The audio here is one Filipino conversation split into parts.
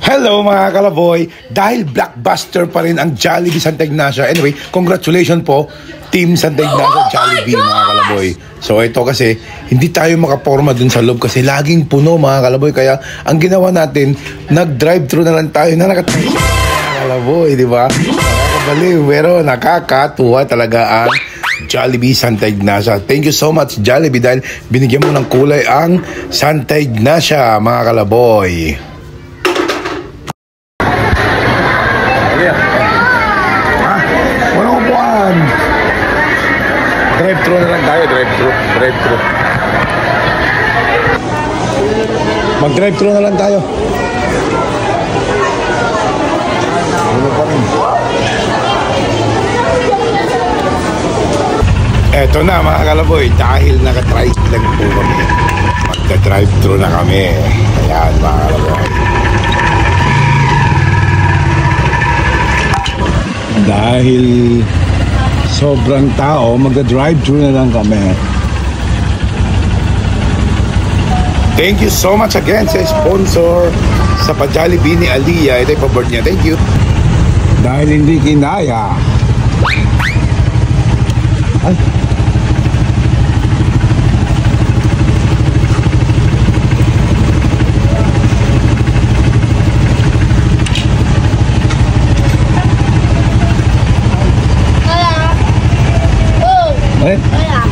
Hello mga kalaboy! Dahil blockbuster pa rin ang Jollibee Santa Ignacia. Anyway, congratulations po Team Santa Ignacia Jollibee mga kalaboy. So ito kasi, hindi tayo makaporma dun sa loob kasi laging puno mga kalaboy. Kaya ang ginawa natin, nag-drive-thru na lang tayo na nakatayo mga kalaboy, di ba? Nakakabaliw, pero nakakatuwa talaga ang Jollibee Santa Ignacia. Thank you so much Jollibee dahil binigyan mo ng kulay ang Santa Ignacia mga kalaboy. Drive-thru na lang tayo, drive-thru. Mag-drive-thru na lang tayo. Ano pa rin? Eto na mga kalaboy, dahil naka-tricycle lang po kami. Magka-drive-thru na kami. Ayan mga kalaboy. Dahil sobrang tao, magda-drive-thru na lang kami. Thank you so much again sa sponsor sa pa-Jollibee ni Aliyah. Ito yung pa-board niya. Thank you. Dahil hindi kinaya. Ay.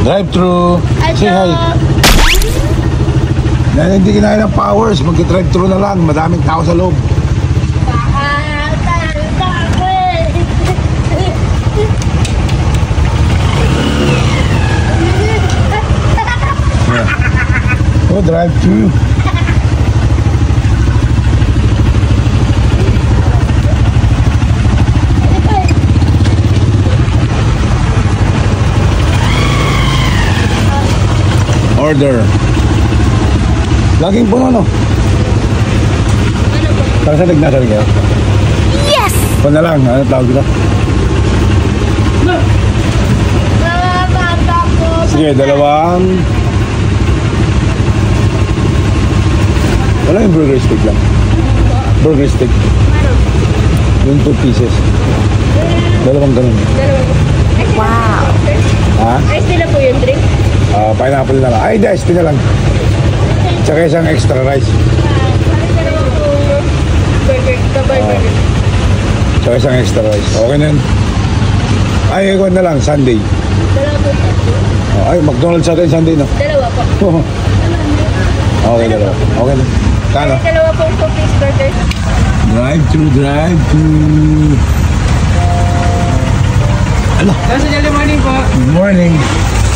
Drive-thru. Say hi. Dahil hindi kinaya ng powers, mag-drive-thru na lang. Madaming tao sa loob. Oh, drive-thru. Order. Laging puno, no? Para sa Ignacia rin kayo? Yes! Puno na lang. Ano tawag dito? Sige, dalawang... Wala yung burger stick lang. Burger stick. Yung 2 pieces. Dalawang ganun. Wow! Ha? Ice tea na po yung drink? Pineapple na lang. Ay, ice tea na lang. Tsaka isang extra rice. Tsaka isang extra rice. Okay na yun. Ay, ikaw na lang. Sunday. Dalawa po. Ay, McDonald's sa atin Sunday, no? Dalawa po. Okay, dalawa. Okay na. Kano? Dalawa po 2-piece burger. Drive-thru. Ano? Nasa Good morning po. Good morning.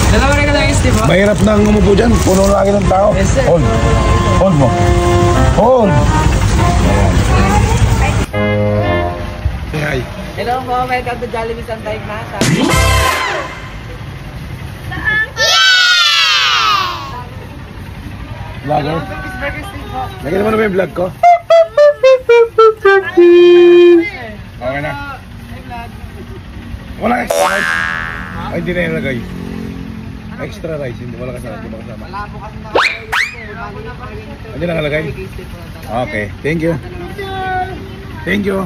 Dalawa rin ka lang ice tea po. Mahirap nang umupo dyan. Puno lagi ng tao. Yes, sir. Hold. Hold mo. Hold. Say hi. Hello po, welcome to Jollibee Santa Ignacia. Vlogger. Two-piece burger stick po. Lagyan mo na ba yung vlog ko? Okay na. Wala extra rice. Ay, hindi na yung lagay. Extra rice, hindi wala kasama. Wala po kasi Hindi na nalagay? Okay, thank you. Thank you.